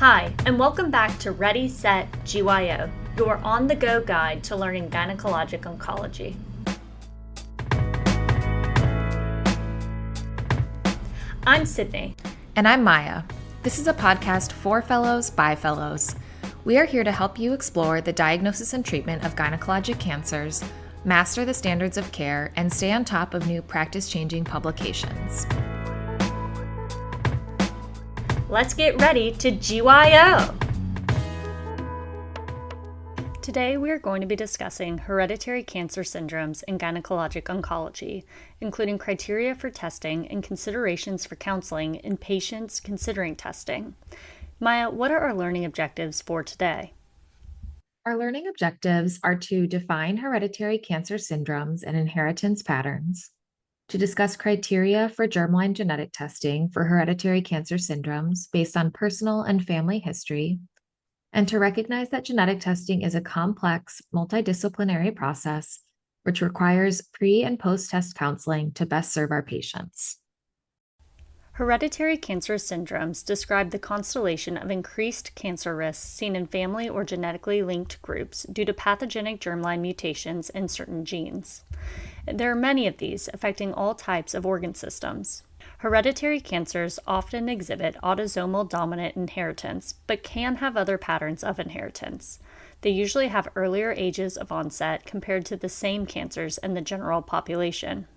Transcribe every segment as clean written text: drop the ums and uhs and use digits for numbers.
Hi, and welcome back to Ready, Set, GYO, your on-the-go guide to learning gynecologic oncology. I'm Sydney. And I'm Maya. This is a podcast for fellows by fellows. We are here to help you explore the diagnosis and treatment of gynecologic cancers, master the standards of care, and stay on top of new practice-changing publications. Let's get ready to GYO! Today we are going to be discussing hereditary cancer syndromes in gynecologic oncology, including criteria for testing and considerations for counseling in patients considering testing. Maya, what are our learning objectives for today? Our learning objectives are to define hereditary cancer syndromes and inheritance patterns, to discuss criteria for germline genetic testing for hereditary cancer syndromes based on personal and family history, and to recognize that genetic testing is a complex, multidisciplinary process which requires pre- and post-test counseling to best serve our patients. Hereditary cancer syndromes describe the constellation of increased cancer risks seen in family or genetically linked groups due to pathogenic germline mutations in certain genes. There are many of these affecting all types of organ systems. Hereditary cancers often exhibit autosomal dominant inheritance, but can have other patterns of inheritance. They usually have earlier ages of onset compared to the same cancers in the general population.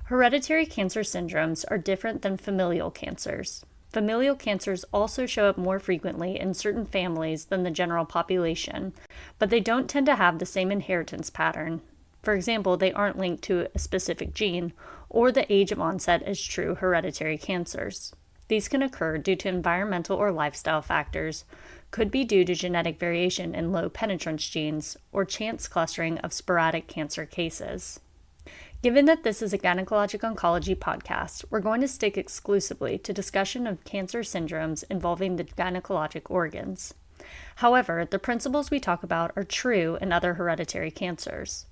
Hereditary cancer syndromes are different than familial cancers. Familial cancers also show up more frequently in certain families than the general population, but they don't tend to have the same inheritance pattern. For example, they aren't linked to a specific gene or the age of onset as true hereditary cancers. These can occur due to environmental or lifestyle factors, could be due to genetic variation in low penetrance genes, or chance clustering of sporadic cancer cases. Given that this is a gynecologic oncology podcast, we're going to stick exclusively to discussion of cancer syndromes involving the gynecologic organs. However, the principles we talk about are true in other hereditary cancers.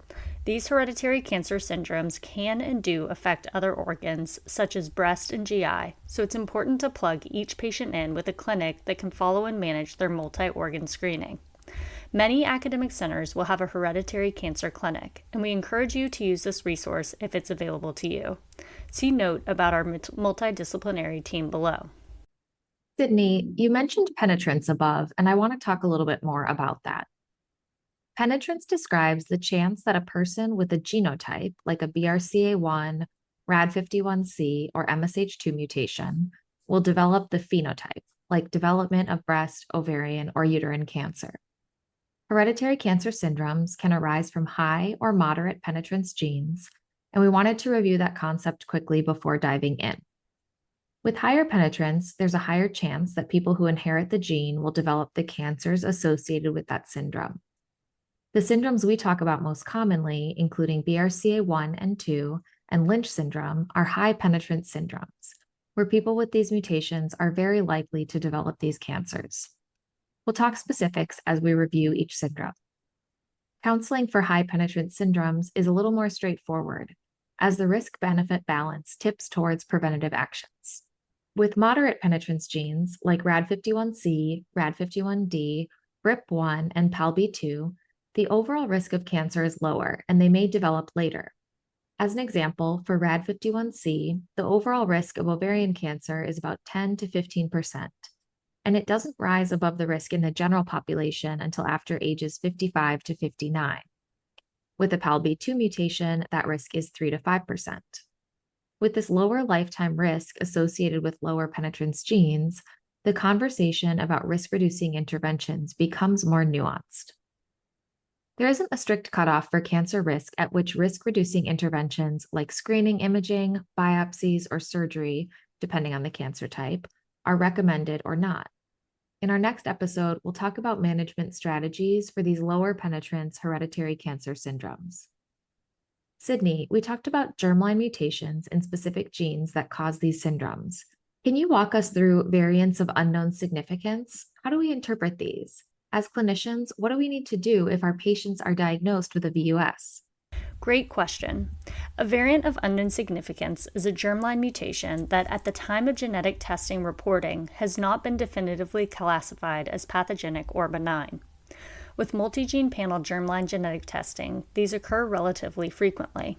These hereditary cancer syndromes can and do affect other organs, such as breast and GI, so it's important to plug each patient in with a clinic that can follow and manage their multi-organ screening. Many academic centers will have a hereditary cancer clinic, and we encourage you to use this resource if it's available to you. See note about our multidisciplinary team below. Sydney, you mentioned penetrance above, and I want to talk a little bit more about that. Penetrance describes the chance that a person with a genotype, like a BRCA1, RAD51C, or MSH2 mutation, will develop the phenotype, like development of breast, ovarian, or uterine cancer. Hereditary cancer syndromes can arise from high or moderate penetrance genes, and we wanted to review that concept quickly before diving in. With higher penetrance, there's a higher chance that people who inherit the gene will develop the cancers associated with that syndrome. The syndromes we talk about most commonly, including BRCA1 and 2 and Lynch syndrome, are high penetrance syndromes, where people with these mutations are very likely to develop these cancers. We'll talk specifics as we review each syndrome. Counseling for high penetrance syndromes is a little more straightforward, as the risk-benefit balance tips towards preventative actions. With moderate penetrance genes like RAD51C, RAD51D, BRIP1, and PALB2, the overall risk of cancer is lower, and they may develop later. As an example, for RAD51C, the overall risk of ovarian cancer is about 10 to 15%, and it doesn't rise above the risk in the general population until after ages 55 to 59. With a PALB2 mutation, that risk is 3 to 5%. With this lower lifetime risk associated with lower penetrance genes, the conversation about risk-reducing interventions becomes more nuanced. There isn't a strict cutoff for cancer risk at which risk-reducing interventions like screening imaging, biopsies, or surgery, depending on the cancer type, are recommended or not. In our next episode, we'll talk about management strategies for these lower penetrance hereditary cancer syndromes. Sydney, we talked about germline mutations in specific genes that cause these syndromes. Can you walk us through variants of unknown significance? How do we interpret these? As clinicians, what do we need to do if our patients are diagnosed with a VUS? Great question. A variant of unknown significance is a germline mutation that, at the time of genetic testing reporting, has not been definitively classified as pathogenic or benign. With multi-gene panel germline genetic testing, these occur relatively frequently.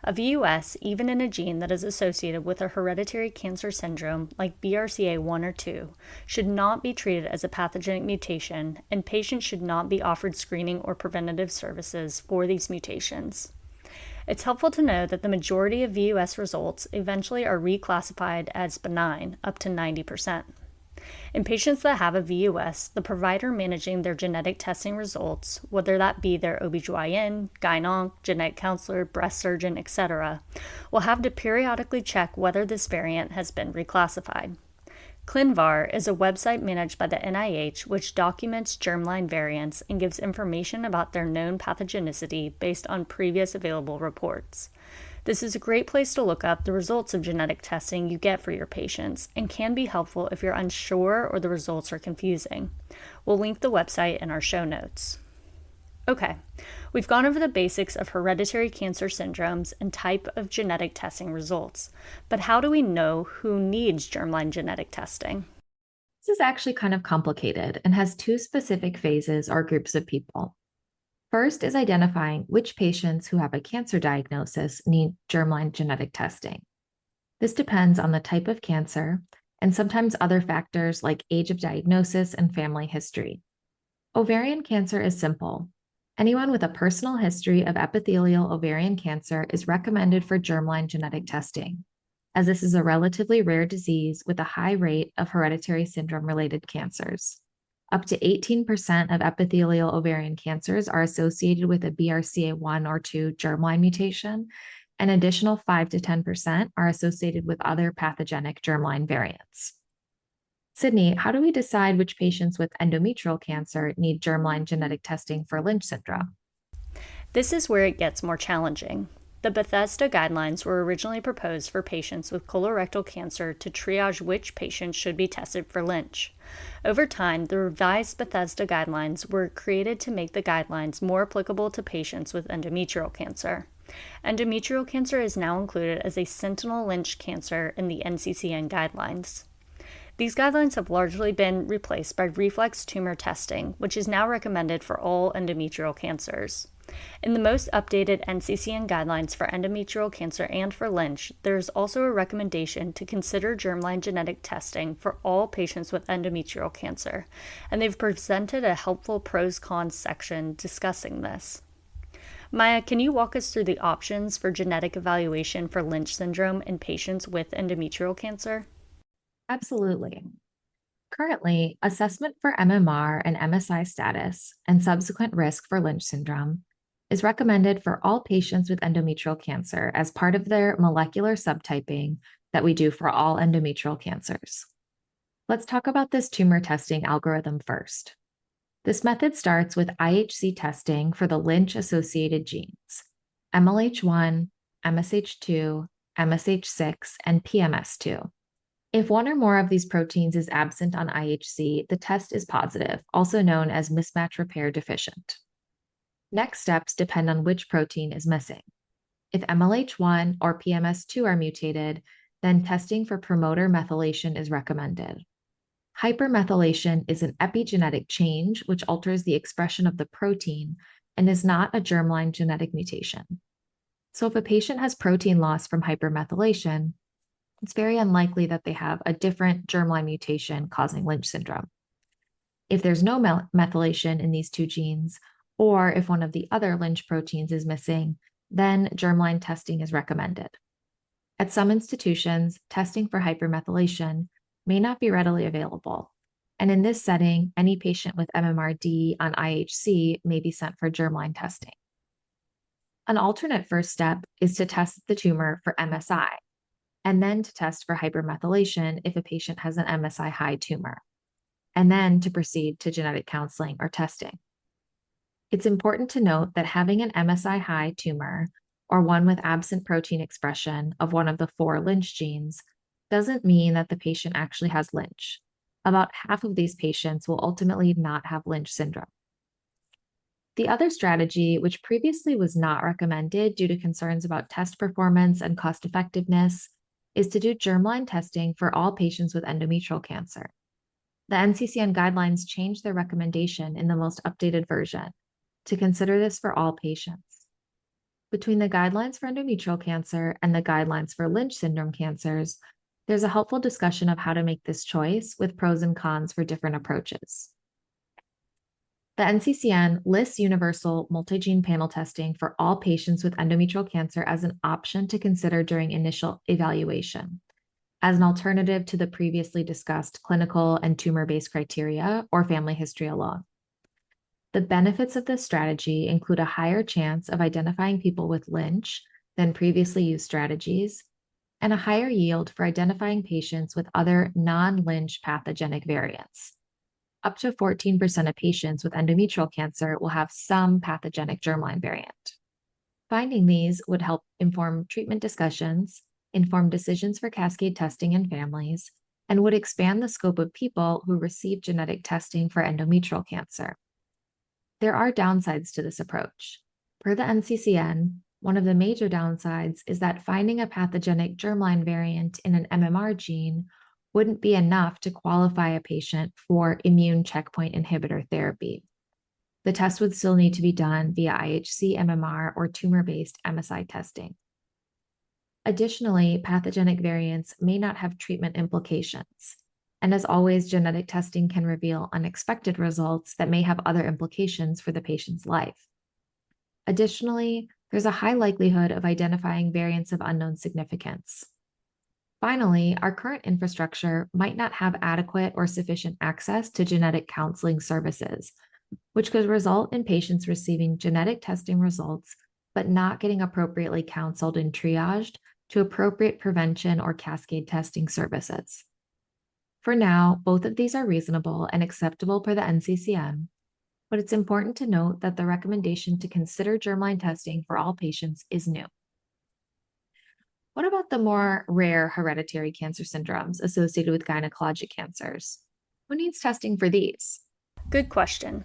A VUS, even in a gene that is associated with a hereditary cancer syndrome like BRCA1 or 2, should not be treated as a pathogenic mutation, and patients should not be offered screening or preventative services for these mutations. It's helpful to know that the majority of VUS results eventually are reclassified as benign, up to 90%. In patients that have a VUS, the provider managing their genetic testing results, whether that be their OBGYN, gyn-onc, genetic counselor, breast surgeon, etc., will have to periodically check whether this variant has been reclassified. ClinVar is a website managed by the NIH which documents germline variants and gives information about their known pathogenicity based on previous available reports. This is a great place to look up the results of genetic testing you get for your patients and can be helpful if you're unsure or the results are confusing. We'll link the website in our show notes. Okay, we've gone over the basics of hereditary cancer syndromes and type of genetic testing results, but how do we know who needs germline genetic testing? This is actually kind of complicated and has two specific phases or groups of people. First is identifying which patients who have a cancer diagnosis need germline genetic testing. This depends on the type of cancer and sometimes other factors like age of diagnosis and family history. Ovarian cancer is simple. Anyone with a personal history of epithelial ovarian cancer is recommended for germline genetic testing, as this is a relatively rare disease with a high rate of hereditary syndrome-related cancers. Up to 18% of epithelial ovarian cancers are associated with a BRCA1 or 2 germline mutation, and additional 5 to 10% are associated with other pathogenic germline variants. Sydney, how do we decide which patients with endometrial cancer need germline genetic testing for Lynch syndrome? This is where it gets more challenging. The Bethesda guidelines were originally proposed for patients with colorectal cancer to triage which patients should be tested for Lynch. Over time, the revised Bethesda guidelines were created to make the guidelines more applicable to patients with endometrial cancer. Endometrial cancer is now included as a sentinel Lynch cancer in the NCCN guidelines. These guidelines have largely been replaced by reflex tumor testing, which is now recommended for all endometrial cancers. In the most updated NCCN guidelines for endometrial cancer and for Lynch, there is also a recommendation to consider germline genetic testing for all patients with endometrial cancer, and they've presented a helpful pros-cons section discussing this. Maya, can you walk us through the options for genetic evaluation for Lynch syndrome in patients with endometrial cancer? Absolutely. Currently, assessment for MMR and MSI status and subsequent risk for Lynch syndrome is recommended for all patients with endometrial cancer as part of their molecular subtyping that we do for all endometrial cancers. Let's talk about this tumor testing algorithm first. This method starts with IHC testing for the Lynch-associated genes, MLH1, MSH2, MSH6, and PMS2. If one or more of these proteins is absent on IHC, the test is positive, also known as mismatch repair deficient. Next steps depend on which protein is missing. If MLH1 or PMS2 are mutated, then testing for promoter methylation is recommended. Hypermethylation is an epigenetic change which alters the expression of the protein and is not a germline genetic mutation. So if a patient has protein loss from hypermethylation, it's very unlikely that they have a different germline mutation causing Lynch syndrome. If there's no methylation in these two genes, or if one of the other Lynch proteins is missing, then germline testing is recommended. At some institutions, testing for hypermethylation may not be readily available, and in this setting, any patient with MMRD on IHC may be sent for germline testing. An alternate first step is to test the tumor for MSI, and then to test for hypermethylation if a patient has an MSI high tumor, and then to proceed to genetic counseling or testing. It's important to note that having an MSI high tumor or one with absent protein expression of one of the 4 Lynch genes doesn't mean that the patient actually has Lynch. About half of these patients will ultimately not have Lynch syndrome. The other strategy, which previously was not recommended due to concerns about test performance and cost effectiveness, is to do germline testing for all patients with endometrial cancer. The NCCN guidelines changed their recommendation in the most updated version to consider this for all patients. Between the guidelines for endometrial cancer and the guidelines for Lynch syndrome cancers, there's a helpful discussion of how to make this choice with pros and cons for different approaches. The NCCN lists universal multi-gene panel testing for all patients with endometrial cancer as an option to consider during initial evaluation, as an alternative to the previously discussed clinical and tumor-based criteria or family history alone. The benefits of this strategy include a higher chance of identifying people with Lynch than previously used strategies, and a higher yield for identifying patients with other non-Lynch pathogenic variants. Up to 14% of patients with endometrial cancer will have some pathogenic germline variant. Finding these would help inform treatment discussions, inform decisions for cascade testing in families, and would expand the scope of people who receive genetic testing for endometrial cancer. There are downsides to this approach. Per the NCCN, one of the major downsides is that finding a pathogenic germline variant in an MMR gene wouldn't be enough to qualify a patient for immune checkpoint inhibitor therapy. The test would still need to be done via IHC MMR or tumor-based MSI testing. Additionally, pathogenic variants may not have treatment implications. And as always, genetic testing can reveal unexpected results that may have other implications for the patient's life. Additionally, there's a high likelihood of identifying variants of unknown significance. Finally, our current infrastructure might not have adequate or sufficient access to genetic counseling services, which could result in patients receiving genetic testing results but not getting appropriately counseled and triaged to appropriate prevention or cascade testing services. For now, both of these are reasonable and acceptable per the NCCN, but it's important to note that the recommendation to consider germline testing for all patients is new. What about the more rare hereditary cancer syndromes associated with gynecologic cancers? Who needs testing for these? Good question.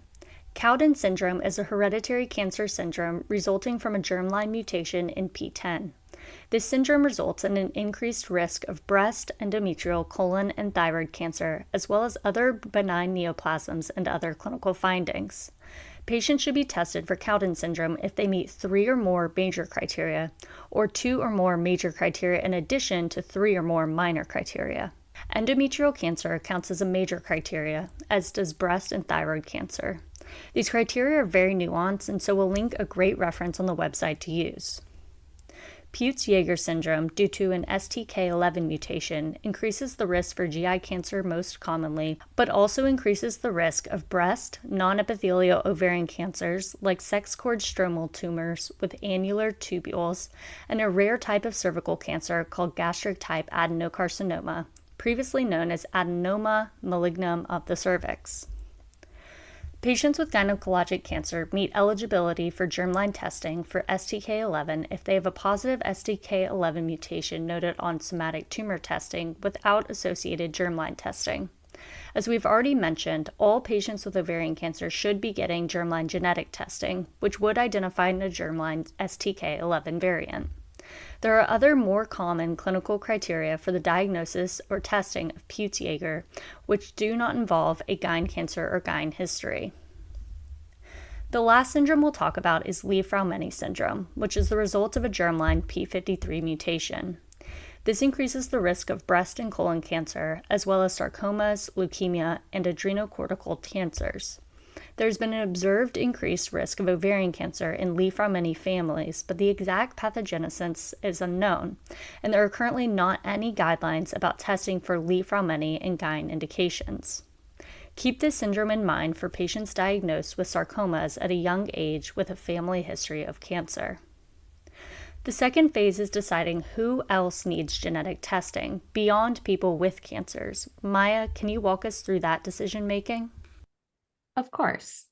Cowden syndrome is a hereditary cancer syndrome resulting from a germline mutation in PTEN. This syndrome results in an increased risk of breast, endometrial, colon, and thyroid cancer, as well as other benign neoplasms and other clinical findings. Patients should be tested for Cowden syndrome if they meet 3 or more major criteria, or 2 or more major criteria in addition to 3 or more minor criteria. Endometrial cancer counts as a major criteria, as does breast and thyroid cancer. These criteria are very nuanced, and so we'll link a great reference on the website to use. Peutz-Jeghers syndrome, due to an STK11 mutation, increases the risk for GI cancer most commonly, but also increases the risk of breast, non-epithelial ovarian cancers like sex cord stromal tumors with annular tubules, and a rare type of cervical cancer called gastric type adenocarcinoma, previously known as adenoma malignum of the cervix. Patients with gynecologic cancer meet eligibility for germline testing for STK11 if they have a positive STK11 mutation noted on somatic tumor testing without associated germline testing. As we've already mentioned, all patients with ovarian cancer should be getting germline genetic testing, which would identify a germline STK11 variant. There are other more common clinical criteria for the diagnosis or testing of Peutz-Jeghers, which do not involve a gyn cancer or gyn history. The last syndrome we'll talk about is Li-Fraumeni syndrome, which is the result of a germline p53 mutation. This increases the risk of breast and colon cancer, as well as sarcomas, leukemia, and adrenocortical cancers. There's been an observed increased risk of ovarian cancer in Li-Fraumeni families, but the exact pathogenesis is unknown, and there are currently not any guidelines about testing for Li-Fraumeni and gyn indications. Keep this syndrome in mind for patients diagnosed with sarcomas at a young age with a family history of cancer. The second phase is deciding who else needs genetic testing beyond people with cancers. Maya, can you walk us through that decision making? Of course.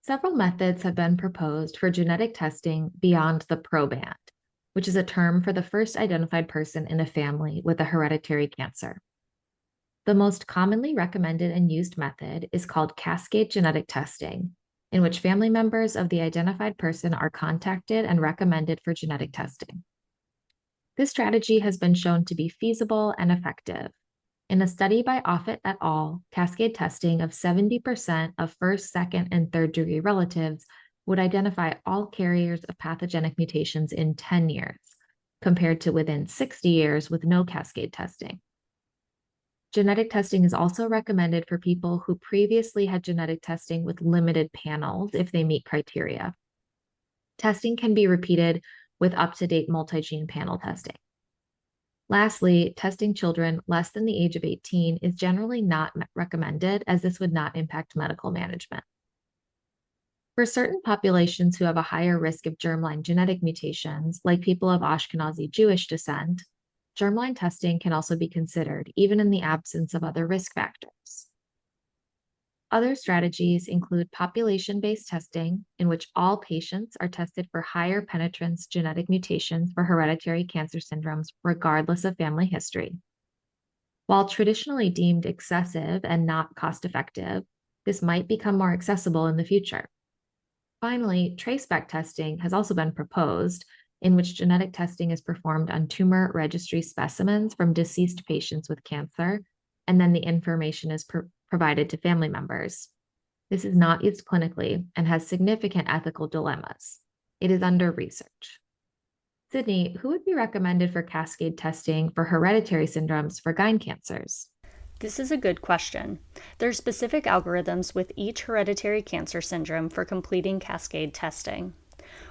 Several methods have been proposed for genetic testing beyond the proband, which is a term for the first identified person in a family with a hereditary cancer. The most commonly recommended and used method is called cascade genetic testing, in which family members of the identified person are contacted and recommended for genetic testing. This strategy has been shown to be feasible and effective. In a study by Offit et al., cascade testing of 70% of first, second, and third degree relatives would identify all carriers of pathogenic mutations in 10 years, compared to within 60 years with no cascade testing. Genetic testing is also recommended for people who previously had genetic testing with limited panels if they meet criteria. Testing can be repeated with up-to-date multi-gene panel testing. Lastly, testing children less than the age of 18 is generally not recommended, as this would not impact medical management. For certain populations who have a higher risk of germline genetic mutations, like people of Ashkenazi Jewish descent, germline testing can also be considered, even in the absence of other risk factors. Other strategies include population-based testing, in which all patients are tested for higher penetrance genetic mutations for hereditary cancer syndromes, regardless of family history. While traditionally deemed excessive and not cost-effective, this might become more accessible in the future. Finally, traceback testing has also been proposed, in which genetic testing is performed on tumor registry specimens from deceased patients with cancer, and then the information is provided to family members. This is not used clinically and has significant ethical dilemmas. It is under research. Sydney, who would be recommended for cascade testing for hereditary syndromes for gyn cancers? This is a good question. There are specific algorithms with each hereditary cancer syndrome for completing cascade testing.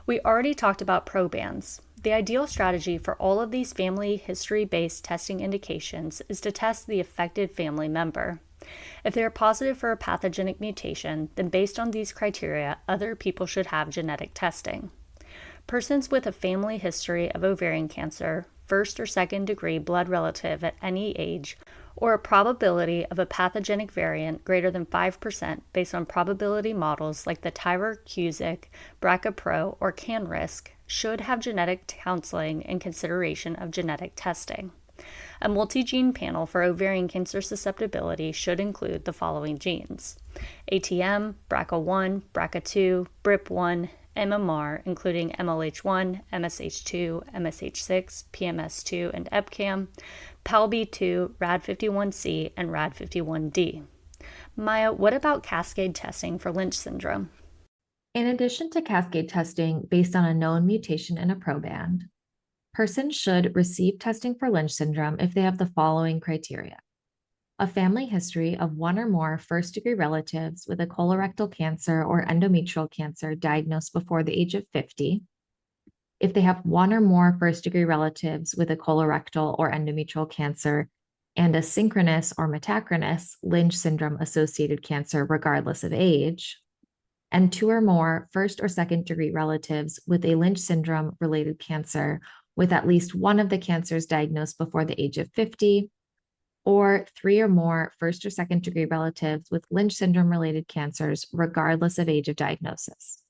We already talked about probands. The ideal strategy for all of these family history-based testing indications is to test the affected family member. If they are positive for a pathogenic mutation, then based on these criteria, other people should have genetic testing. Persons with a family history of ovarian cancer, first or second degree blood relative at any age, or a probability of a pathogenic variant greater than 5% based on probability models like the Tyrer-Cuzick, BRCA-Pro, or CanRisk, should have genetic counseling in consideration of genetic testing. A multi-gene panel for ovarian cancer susceptibility should include the following genes: ATM, BRCA1, BRCA2, BRIP1, MMR, including MLH1, MSH2, MSH6, PMS2, and EpCAM, PALB2, RAD51C, and RAD51D. Maya, what about cascade testing for Lynch syndrome? In addition to cascade testing based on a known mutation in a proband, persons should receive testing for Lynch syndrome if they have the following criteria: a family history of one or more first-degree relatives with a colorectal cancer or endometrial cancer diagnosed before the age of 50, if they have one or more first-degree relatives with a colorectal or endometrial cancer and a synchronous or metachronous Lynch syndrome-associated cancer regardless of age, and two or more first or second-degree relatives with a Lynch syndrome-related cancer with at least one of the cancers diagnosed before the age of 50, or three or more first or second degree relatives with Lynch syndrome-related cancers, regardless of age of diagnosis.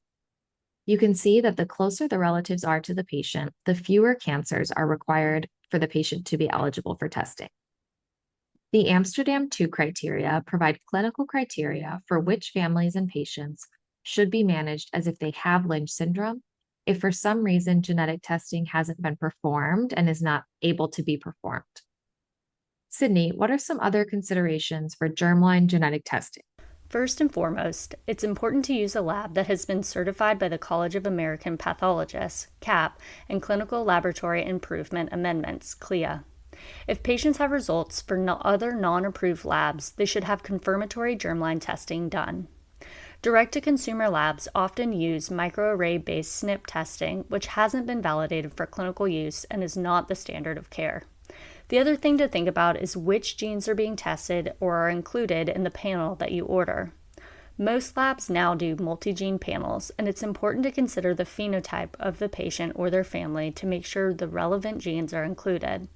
You can see that the closer the relatives are to the patient, the fewer cancers are required for the patient to be eligible for testing. The Amsterdam 2 criteria provide clinical criteria for which families and patients should be managed as if they have Lynch syndrome if for some reason genetic testing hasn't been performed and is not able to be performed. Sydney, what are some other considerations for germline genetic testing? First and foremost, it's important to use a lab that has been certified by the College of American Pathologists, CAP, and Clinical Laboratory Improvement Amendments, CLIA. If patients have results for other non-approved labs, they should have confirmatory germline testing done. Direct-to-consumer labs often use microarray-based SNP testing, which hasn't been validated for clinical use and is not the standard of care. The other thing to think about is which genes are being tested or are included in the panel that you order. Most labs now do multi-gene panels, and it's important to consider the phenotype of the patient or their family to make sure the relevant genes are included.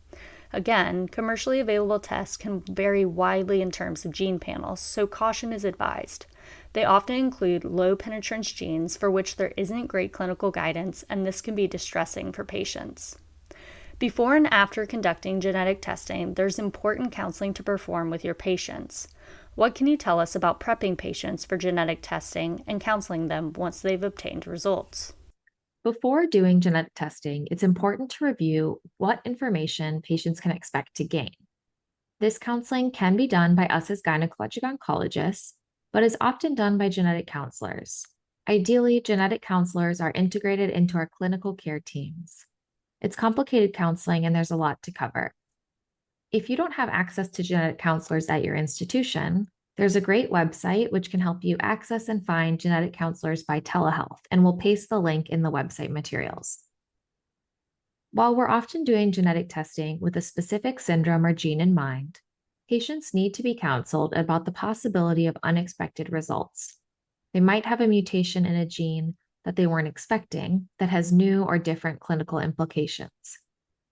Again, commercially available tests can vary widely in terms of gene panels, so caution is advised. They often include low penetrance genes for which there isn't great clinical guidance, and this can be distressing for patients. Before and after conducting genetic testing, there's important counseling to perform with your patients. What can you tell us about prepping patients for genetic testing and counseling them once they've obtained results? Before doing genetic testing, it's important to review what information patients can expect to gain. This counseling can be done by us as gynecologic oncologists, but is often done by genetic counselors. Ideally, genetic counselors are integrated into our clinical care teams. It's complicated counseling and there's a lot to cover. If you don't have access to genetic counselors at your institution, there's a great website which can help you access and find genetic counselors by telehealth, and we'll paste the link in the website materials. While we're often doing genetic testing with a specific syndrome or gene in mind, patients need to be counseled about the possibility of unexpected results. They might have a mutation in a gene that they weren't expecting that has new or different clinical implications.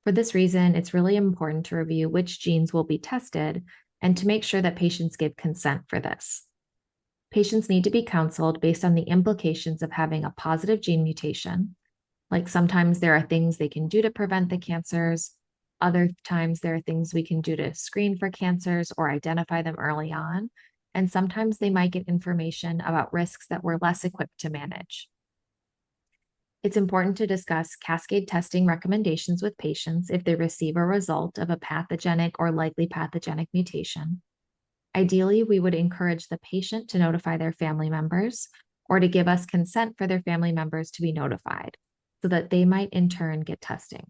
For this reason, it's really important to review which genes will be tested and to make sure that patients give consent for this. Patients need to be counseled based on the implications of having a positive gene mutation. Like sometimes there are things they can do to prevent the cancers. Other times there are things we can do to screen for cancers or identify them early on. And sometimes they might get information about risks that we're less equipped to manage. It's important to discuss cascade testing recommendations with patients if they receive a result of a pathogenic or likely pathogenic mutation. Ideally, we would encourage the patient to notify their family members or to give us consent for their family members to be notified so that they might in turn get testing.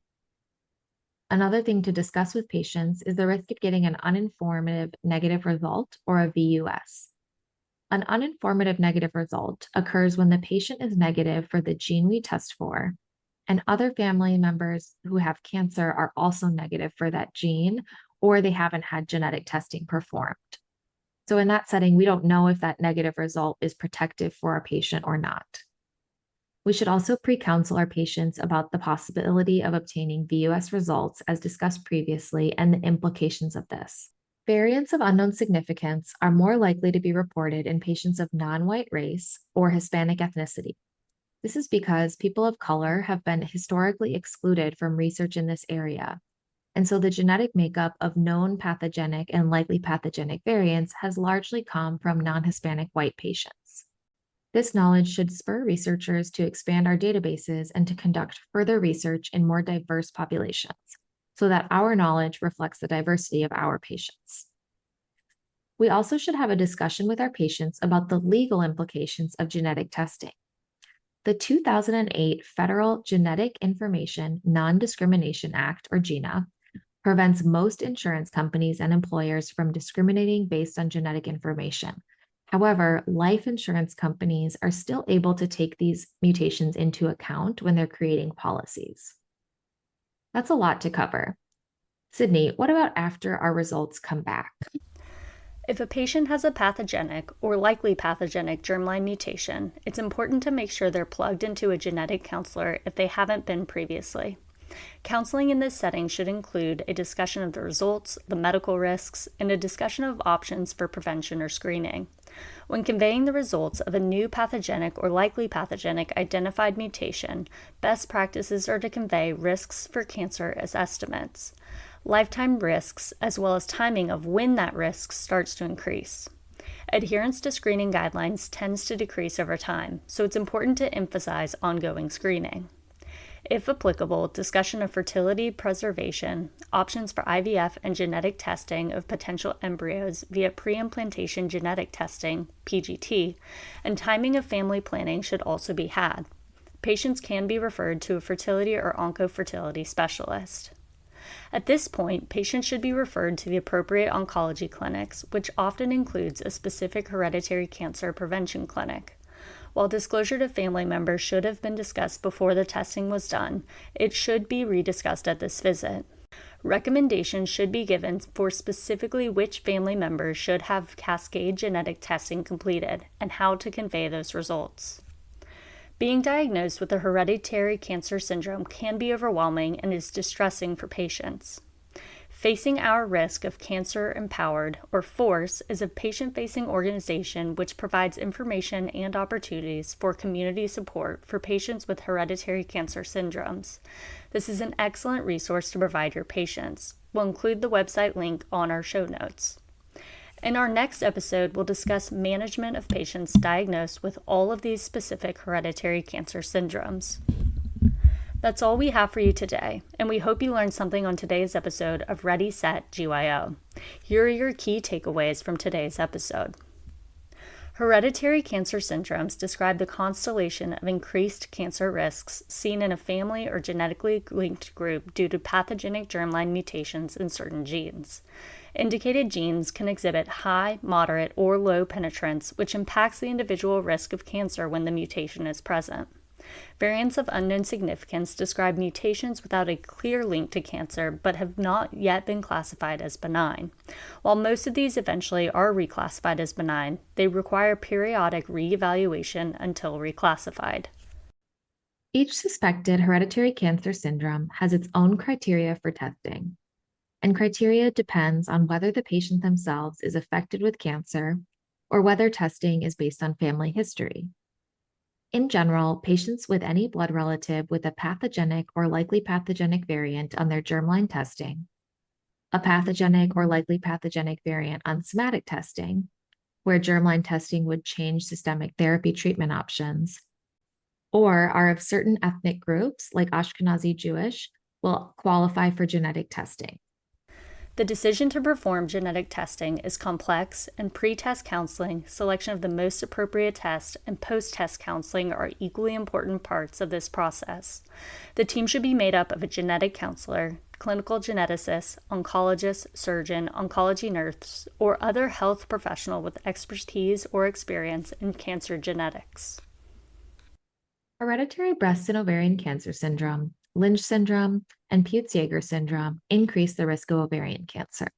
Another thing to discuss with patients is the risk of getting an uninformative negative result or a VUS. An uninformative negative result occurs when the patient is negative for the gene we test for, and other family members who have cancer are also negative for that gene, or they haven't had genetic testing performed. So in that setting, we don't know if that negative result is protective for our patient or not. We should also pre-counsel our patients about the possibility of obtaining VUS results as discussed previously and the implications of this. Variants of unknown significance are more likely to be reported in patients of non-white race or Hispanic ethnicity. This is because people of color have been historically excluded from research in this area, and so the genetic makeup of known pathogenic and likely pathogenic variants has largely come from non-Hispanic white patients. This knowledge should spur researchers to expand our databases and to conduct further research in more diverse populations so that our knowledge reflects the diversity of our patients. We also should have a discussion with our patients about the legal implications of genetic testing. The 2008 Federal Genetic Information Non-Discrimination Act, or GINA, prevents most insurance companies and employers from discriminating based on genetic information. However, life insurance companies are still able to take these mutations into account when they're creating policies. That's a lot to cover. Sydney, what about after our results come back? If a patient has a pathogenic or likely pathogenic germline mutation, it's important to make sure they're plugged into a genetic counselor if they haven't been previously. Counseling in this setting should include a discussion of the results, the medical risks, and a discussion of options for prevention or screening. When conveying the results of a new pathogenic or likely pathogenic identified mutation, best practices are to convey risks for cancer as estimates, lifetime risks, as well as timing of when that risk starts to increase. Adherence to screening guidelines tends to decrease over time, so it's important to emphasize ongoing screening. If applicable, discussion of fertility preservation, options for IVF and genetic testing of potential embryos via pre-implantation genetic testing, PGT, and timing of family planning should also be had. Patients can be referred to a fertility or oncofertility specialist. At this point, patients should be referred to the appropriate oncology clinics, which often includes a specific hereditary cancer prevention clinic. While disclosure to family members should have been discussed before the testing was done, it should be rediscussed at this visit. Recommendations should be given for specifically which family members should have cascade genetic testing completed and how to convey those results. Being diagnosed with a hereditary cancer syndrome can be overwhelming and is distressing for patients. Facing Our Risk of Cancer Empowered, or FORCE, is a patient-facing organization which provides information and opportunities for community support for patients with hereditary cancer syndromes. This is an excellent resource to provide your patients. We'll include the website link on our show notes. In our next episode, we'll discuss management of patients diagnosed with all of these specific hereditary cancer syndromes. That's all we have for you today, and we hope you learned something on today's episode of Ready, Set, GYO. Here are your key takeaways from today's episode. Hereditary cancer syndromes describe the constellation of increased cancer risks seen in a family or genetically linked group due to pathogenic germline mutations in certain genes. Indicated genes can exhibit high, moderate, or low penetrance, which impacts the individual risk of cancer when the mutation is present. Variants of unknown significance describe mutations without a clear link to cancer but have not yet been classified as benign. While most of these eventually are reclassified as benign, they require periodic reevaluation until reclassified. Each suspected hereditary cancer syndrome has its own criteria for testing, and criteria depends on whether the patient themselves is affected with cancer or whether testing is based on family history. In general, patients with any blood relative with a pathogenic or likely pathogenic variant on their germline testing, a pathogenic or likely pathogenic variant on somatic testing, where germline testing would change systemic therapy treatment options, or are of certain ethnic groups like Ashkenazi Jewish, will qualify for genetic testing. The decision to perform genetic testing is complex, and pre-test counseling, selection of the most appropriate test, and post-test counseling are equally important parts of this process. The team should be made up of a genetic counselor, clinical geneticist, oncologist, surgeon, oncology nurse, or other health professional with expertise or experience in cancer genetics. Hereditary breast and ovarian cancer syndrome, Lynch syndrome, and Peutz-Jeghers syndrome increase the risk of ovarian cancer.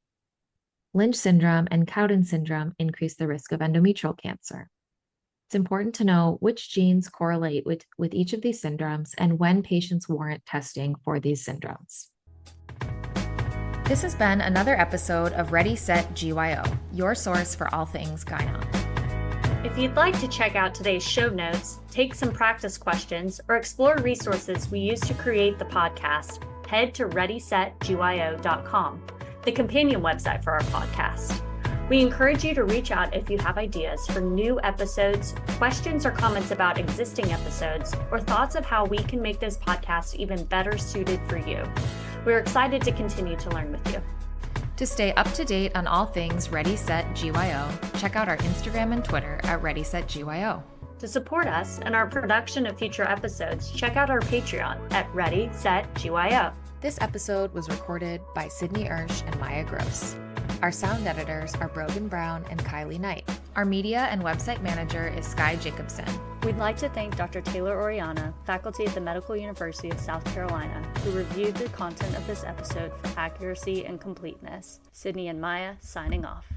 Lynch syndrome and Cowden syndrome increase the risk of endometrial cancer. It's important to know which genes correlate with each of these syndromes and when patients warrant testing for these syndromes. This has been another episode of Ready, Set, GYO, your source for all things gyno. If you'd like to check out today's show notes, take some practice questions, or explore resources we use to create the podcast, head to readysetgyo.com, the companion website for our podcast. We encourage you to reach out if you have ideas for new episodes, questions or comments about existing episodes, or thoughts of how we can make this podcast even better suited for you. We're excited to continue to learn with you. To stay up to date on all things Ready, Set, GYO, check out our Instagram and Twitter at Ready, Set, GYO. To support us and our production of future episodes, check out our Patreon at Ready, Set, GYO. This episode was recorded by Sydney Oesch and Maya Gross. Our sound editors are Brogan Brown and Kylie Knight. Our media and website manager is Sky Jacobson. We'd like to thank Dr. Taylor Oriana, faculty at the Medical University of South Carolina, who reviewed the content of this episode for accuracy and completeness. Sydney and Maya signing off.